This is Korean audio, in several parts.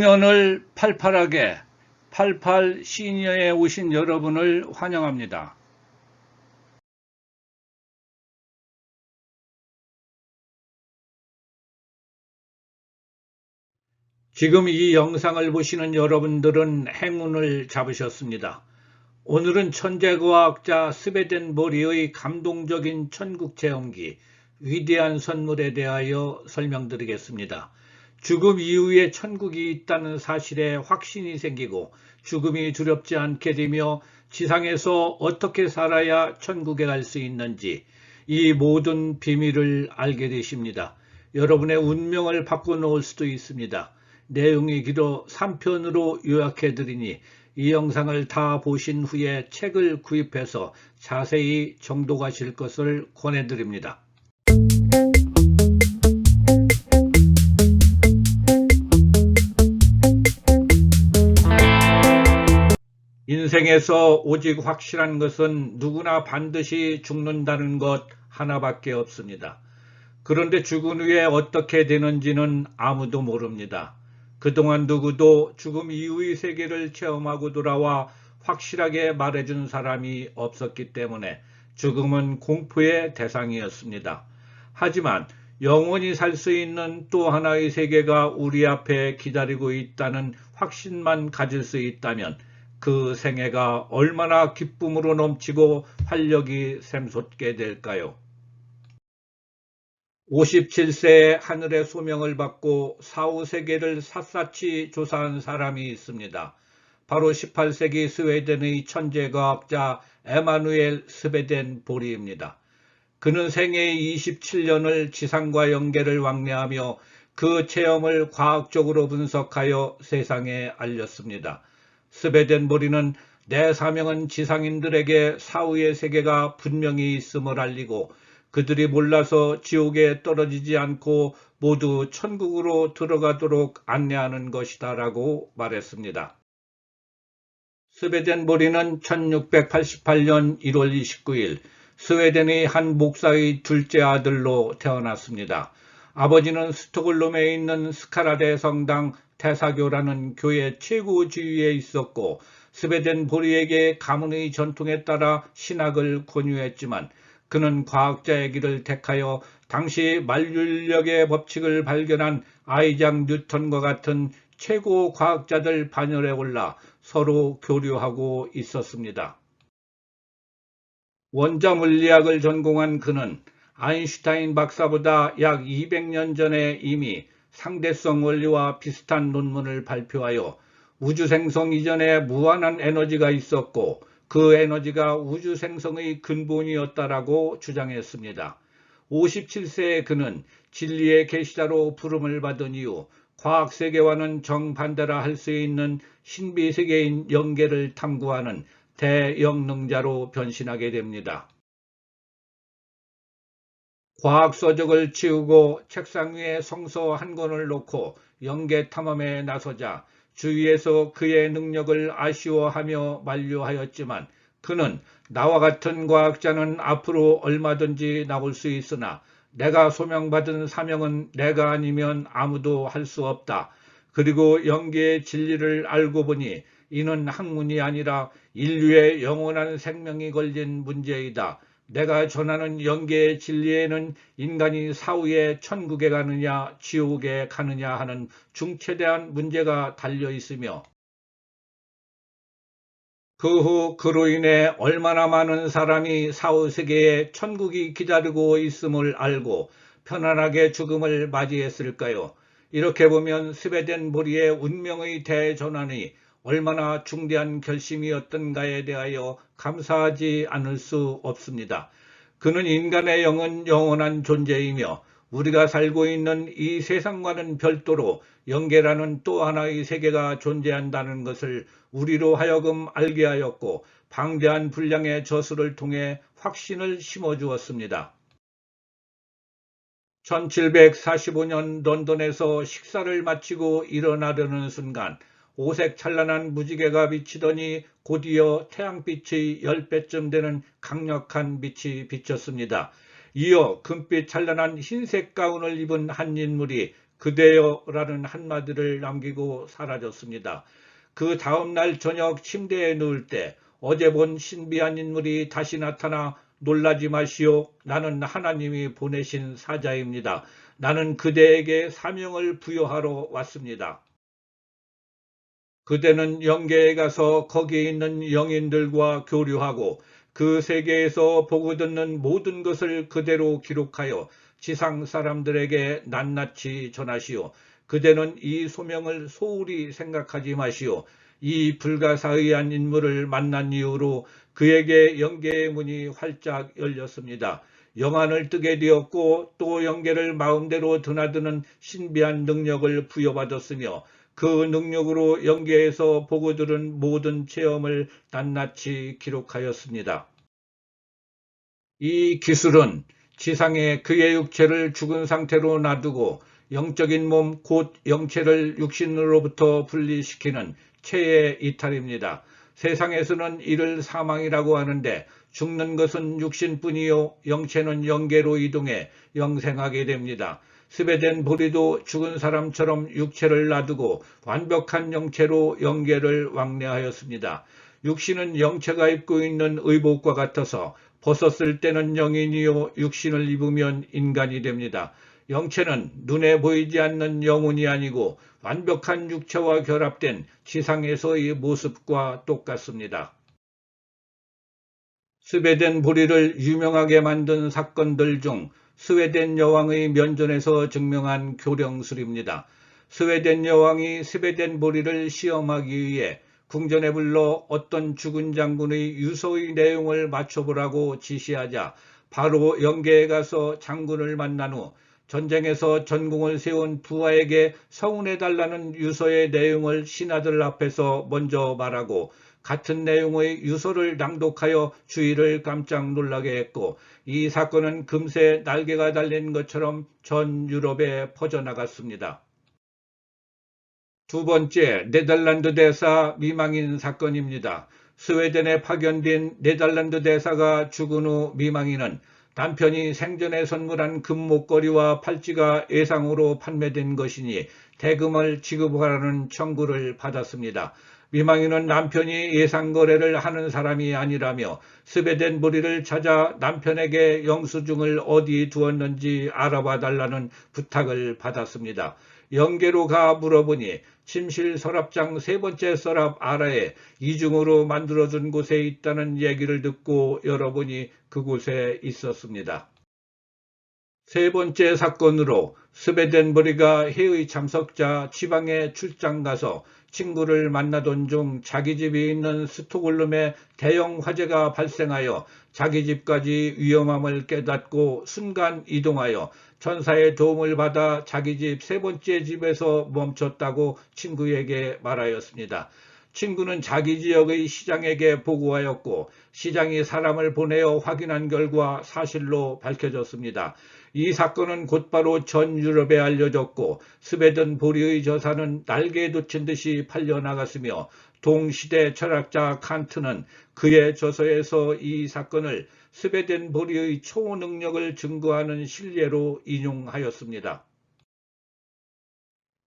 내년을 팔팔하게 88 시니어에 오신 여러분을 환영합니다. 지금 이 영상을 보시는 여러분들은 행운을 잡으셨습니다. 오늘은 천재과학자 스웨덴보리의 감동적인 천국체험기 위대한 선물에 대하여 설명드리겠습니다. 죽음 이후에 천국이 있다는 사실에 확신이 생기고 죽음이 두렵지 않게 되며 지상에서 어떻게 살아야 천국에 갈 수 있는지 이 모든 비밀을 알게 되십니다. 여러분의 운명을 바꿔놓을 수도 있습니다. 내용이 길어 3편으로 요약해드리니 이 영상을 다 보신 후에 책을 구입해서 자세히 정독하실 것을 권해드립니다. 인생에서 오직 확실한 것은 누구나 반드시 죽는다는 것 하나밖에 없습니다. 그런데 죽은 후에 어떻게 되는지는 아무도 모릅니다. 그동안 누구도 죽음 이후의 세계를 체험하고 돌아와 확실하게 말해준 사람이 없었기 때문에 죽음은 공포의 대상이었습니다. 하지만 영원히 살 수 있는 또 하나의 세계가 우리 앞에 기다리고 있다는 확신만 가질 수 있다면 그 생애가 얼마나 기쁨으로 넘치고 활력이 샘솟게 될까요? 57세에 하늘의 소명을 받고 사후 세계를 샅샅이 조사한 사람이 있습니다. 바로 18세기 스웨덴의 천재과학자 에마누엘 스웨덴보리입니다. 그는 생애의 27년을 지상과 연계를 왕래하며 그 체험을 과학적으로 분석하여 세상에 알렸습니다. 스웨덴보리는 내 사명은 지상인들에게 사후의 세계가 분명히 있음을 알리고 그들이 몰라서 지옥에 떨어지지 않고 모두 천국으로 들어가도록 안내하는 것이다 라고 말했습니다. 스웨덴보리는 1688년 1월 29일 스웨덴의 한 목사의 둘째 아들로 태어났습니다. 아버지는 스톡홀름에 있는 스카라데 성당 대사교라는 교회 최고 지위에 있었고 스웨덴보리에게 가문의 전통에 따라 신학을 권유했지만 그는 과학자의 길을 택하여 당시 만률력의 법칙을 발견한 아이작 뉴턴과 같은 최고 과학자들 반열에 올라 서로 교류하고 있었습니다. 원자 물리학을 전공한 그는 아인슈타인 박사보다 약 200년 전에 이미 상대성 원리와 비슷한 논문을 발표하여 우주 생성 이전에 무한한 에너지가 있었고 그 에너지가 우주 생성의 근본이었다라고 주장했습니다. 57세의 그는 진리의 계시자로 부름을 받은 이후 과학세계와는 정반대라 할 수 있는 신비세계인 영계를 탐구하는 대영능자로 변신하게 됩니다. 과학서적을 치우고 책상 위에 성서 한 권을 놓고 영계 탐험에 나서자 주위에서 그의 능력을 아쉬워하며 만류하였지만 그는 나와 같은 과학자는 앞으로 얼마든지 나올 수 있으나 내가 소명받은 사명은 내가 아니면 아무도 할 수 없다. 그리고 영계의 진리를 알고 보니 이는 학문이 아니라 인류의 영원한 생명이 걸린 문제이다. 내가 전하는 영계의 진리에는 인간이 사후에 천국에 가느냐 지옥에 가느냐 하는 중차대한 문제가 달려 있으며 그 후 그로 인해 얼마나 많은 사람이 사후 세계에 천국이 기다리고 있음을 알고 편안하게 죽음을 맞이했을까요? 이렇게 보면 스웨덴보리의 운명의 대전환이 얼마나 중대한 결심이었던가에 대하여 감사하지 않을 수 없습니다. 그는 인간의 영은 영원한 존재이며 우리가 살고 있는 이 세상과는 별도로 영계라는 또 하나의 세계가 존재한다는 것을 우리로 하여금 알게 하였고 방대한 분량의 저술을 통해 확신을 심어주었습니다. 1745년 런던에서 식사를 마치고 일어나려는 순간 오색 찬란한 무지개가 비치더니 곧이어 태양빛의 10배쯤 되는 강력한 빛이 비쳤습니다. 이어 금빛 찬란한 흰색 가운을 입은 한 인물이 그대여라는 한마디를 남기고 사라졌습니다. 그 다음날 저녁 침대에 누울 때 어제 본 신비한 인물이 다시 나타나 놀라지 마시오. 나는 하나님이 보내신 사자입니다. 나는 그대에게 사명을 부여하러 왔습니다. 그대는 영계에 가서 거기에 있는 영인들과 교류하고 그 세계에서 보고 듣는 모든 것을 그대로 기록하여 지상 사람들에게 낱낱이 전하시오. 그대는 이 소명을 소홀히 생각하지 마시오. 이 불가사의한 인물을 만난 이후로 그에게 영계의 문이 활짝 열렸습니다. 영안을 뜨게 되었고 또 영계를 마음대로 드나드는 신비한 능력을 부여받았으며 그 능력으로 영계에서 보고 들은 모든 체험을 낱낱이 기록하였습니다. 이 기술은 지상에 그의 육체를 죽은 상태로 놔두고 영적인 몸 곧 영체를 육신으로부터 분리시키는 체의 이탈입니다. 세상에서는 이를 사망이라고 하는데 죽는 것은 육신뿐이요 영체는 영계로 이동해 영생하게 됩니다. 스베덴 보리도 죽은 사람처럼 육체를 놔두고 완벽한 영체로 영계를 왕래하였습니다. 육신은 영체가 입고 있는 의복과 같아서 벗었을 때는 영인이요 육신을 입으면 인간이 됩니다. 영체는 눈에 보이지 않는 영혼이 아니고 완벽한 육체와 결합된 지상에서의 모습과 똑같습니다. 스웨덴 보리를 유명하게 만든 사건들 중 스웨덴 여왕의 면전에서 증명한 교령술입니다. 스웨덴 여왕이 스웨덴 보리를 시험하기 위해 궁전에 불러 어떤 죽은 장군의 유서의 내용을 맞춰보라고 지시하자 바로 영계에 가서 장군을 만난 후 전쟁에서 전공을 세운 부하에게 서운해달라는 유서의 내용을 신하들 앞에서 먼저 말하고 같은 내용의 유서를 낭독하여 주위를 깜짝 놀라게 했고 이 사건은 금세 날개가 달린 것처럼 전 유럽에 퍼져나갔습니다. 두 번째, 네덜란드 대사 미망인 사건입니다. 스웨덴에 파견된 네덜란드 대사가 죽은 후 미망인은 남편이 생전에 선물한 금목걸이와 팔찌가 예상으로 판매된 것이니 대금을 지급하라는 청구를 받았습니다. 미망인은 남편이 예상 거래를 하는 사람이 아니라며 스웨덴 보리를 찾아 남편에게 영수증을 어디 두었는지 알아봐 달라는 부탁을 받았습니다. 영계로 가 물어보니 침실 서랍장 세 번째 서랍 아래에 이중으로 만들어준 곳에 있다는 얘기를 듣고 열어보니 그곳에 있었습니다. 세 번째 사건으로 스웨덴버리가 회의 참석자 지방에 출장 가서 친구를 만나던 중 자기 집이 있는 스톡홀름에 대형 화재가 발생하여 자기 집까지 위험함을 깨닫고 순간 이동하여 천사의 도움을 받아 자기 집 세 번째 집에서 멈췄다고 친구에게 말하였습니다. 친구는 자기 지역의 시장에게 보고하였고 시장이 사람을 보내어 확인한 결과 사실로 밝혀졌습니다. 이 사건은 곧바로 전 유럽에 알려졌고 스웨덴 보리의 저사는 날개에 돋친 듯이 팔려나갔으며 동시대 철학자 칸트는 그의 저서에서 이 사건을 스웨덴 보리의 초능력을 증거하는 실례로 인용하였습니다.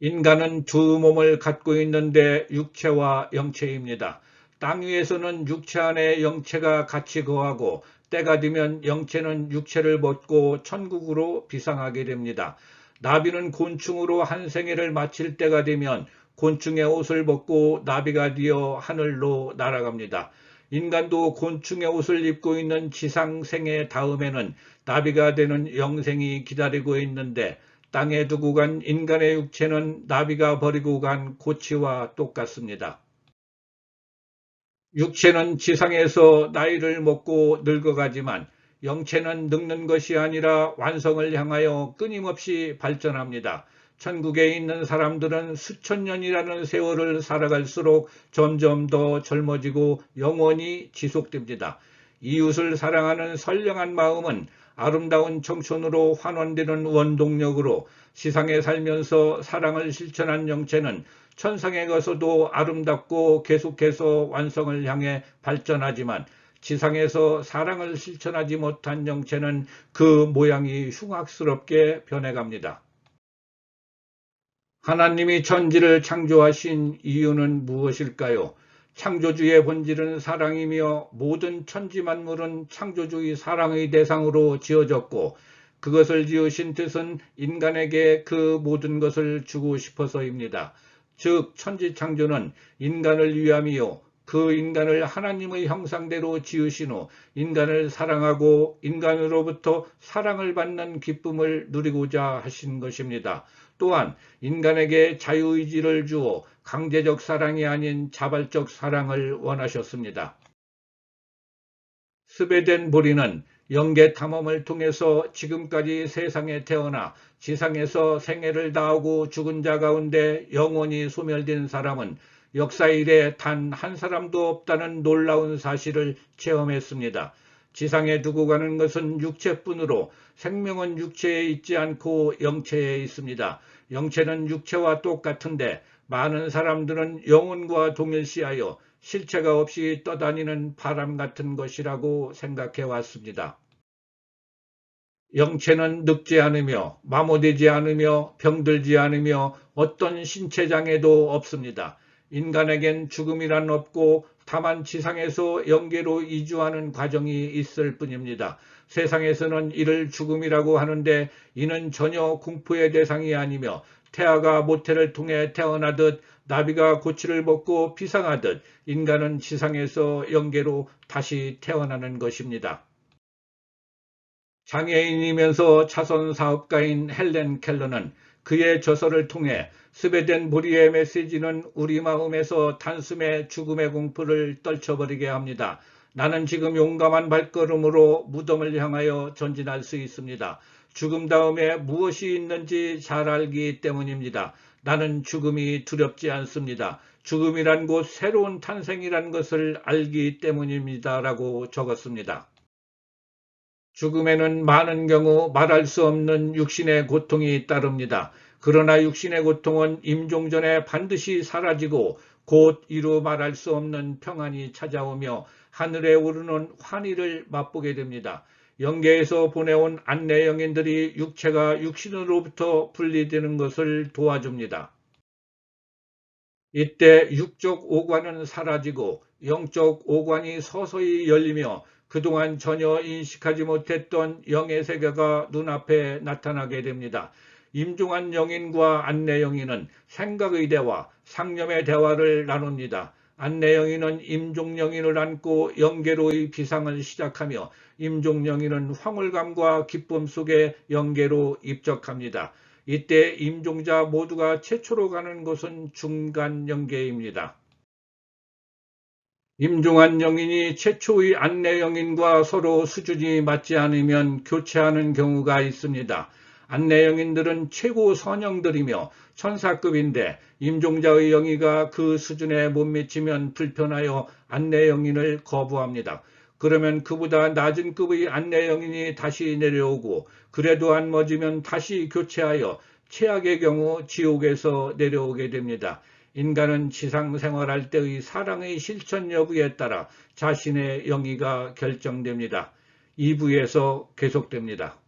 인간은 두 몸을 갖고 있는데 육체와 영체입니다. 땅 위에서는 육체 안에 영체가 같이 거하고 때가 되면 영체는 육체를 벗고 천국으로 비상하게 됩니다. 나비는 곤충으로 한 생애를 마칠 때가 되면 곤충의 옷을 벗고 나비가 되어 하늘로 날아갑니다. 인간도 곤충의 옷을 입고 있는 지상 생애 다음에는 나비가 되는 영생이 기다리고 있는데 땅에 두고 간 인간의 육체는 나비가 버리고 간 고치와 똑같습니다. 육체는 지상에서 나이를 먹고 늙어가지만 영체는 늙는 것이 아니라 완성을 향하여 끊임없이 발전합니다. 천국에 있는 사람들은 수천 년이라는 세월을 살아갈수록 점점 더 젊어지고 영원히 지속됩니다. 이웃을 사랑하는 선량한 마음은 아름다운 청춘으로 환원되는 원동력으로 세상에 살면서 사랑을 실천한 영체는 천상에 가서도 아름답고 계속해서 완성을 향해 발전하지만 지상에서 사랑을 실천하지 못한 영체는 그 모양이 흉악스럽게 변해갑니다. 하나님이 천지를 창조하신 이유는 무엇일까요? 창조주의 본질은 사랑이며 모든 천지 만물은 창조주의 사랑의 대상으로 지어졌고 그것을 지으신 뜻은 인간에게 그 모든 것을 주고 싶어서입니다. 즉 천지 창조는 인간을 위함이요 그 인간을 하나님의 형상대로 지으신 후 인간을 사랑하고 인간으로부터 사랑을 받는 기쁨을 누리고자 하신 것입니다. 또한 인간에게 자유의지를 주어 강제적 사랑이 아닌 자발적 사랑을 원하셨습니다. 스베덴 보리는 영계 탐험을 통해서 지금까지 세상에 태어나 지상에서 생애를 다하고 죽은 자 가운데 영원히 소멸된 사람은 역사 이래 단 한 사람도 없다는 놀라운 사실을 체험했습니다. 지상에 두고 가는 것은 육체뿐으로 생명은 육체에 있지 않고 영체에 있습니다. 영체는 육체와 똑같은데 많은 사람들은 영혼과 동일시하여 실체가 없이 떠다니는 바람 같은 것이라고 생각해 왔습니다. 영체는 늙지 않으며 마모되지 않으며 병들지 않으며 어떤 신체장애도 없습니다. 인간에겐 죽음이란 없고 다만 지상에서 영계로 이주하는 과정이 있을 뿐입니다. 세상에서는 이를 죽음이라고 하는데 이는 전혀 공포의 대상이 아니며 태아가 모태를 통해 태어나듯 나비가 고치를 먹고 비상하듯 인간은 지상에서 영계로 다시 태어나는 것입니다. 장애인이면서 차선 사업가인 헬렌 켈러는 그의 저서를 통해 스베덴 보리의 메시지는 우리 마음에서 단숨에 죽음의 공포를 떨쳐버리게 합니다. 나는 지금 용감한 발걸음으로 무덤을 향하여 전진할 수 있습니다. 죽음 다음에 무엇이 있는지 잘 알기 때문입니다. 나는 죽음이 두렵지 않습니다. 죽음이란 곳 새로운 탄생이란 것을 알기 때문입니다. 라고 적었습니다. 죽음에는 많은 경우 말할 수 없는 육신의 고통이 따릅니다. 그러나 육신의 고통은 임종 전에 반드시 사라지고 곧 이루 말할 수 없는 평안이 찾아오며 하늘에 오르는 환희를 맛보게 됩니다. 영계에서 보내온 안내 영인들이 육체가 육신으로부터 분리되는 것을 도와줍니다. 이때 육적 오관은 사라지고 영적 오관이 서서히 열리며 그동안 전혀 인식하지 못했던 영의 세계가 눈앞에 나타나게 됩니다. 임종한 영인과 안내 영인은 생각의 대화, 상념의 대화를 나눕니다. 안내 영인은 임종 영인을 안고 영계로의 비상을 시작하며 임종 영인은 황홀감과 기쁨 속에 영계로 입적합니다. 이때 임종자 모두가 최초로 가는 곳은 중간 영계입니다. 임종한 영인이 최초의 안내 영인과 서로 수준이 맞지 않으면 교체하는 경우가 있습니다. 안내 영인들은 최고 선영들이며 천사급인데 임종자의 영이가 그 수준에 못 미치면 불편하여 안내 영인을 거부합니다. 그러면 그보다 낮은 급의 안내 영인이 다시 내려오고 그래도 안 맞으면 다시 교체하여 최악의 경우 지옥에서 내려오게 됩니다. 인간은 지상 생활할 때의 사랑의 실천 여부에 따라 자신의 영위가 결정됩니다. 2부에서 계속됩니다.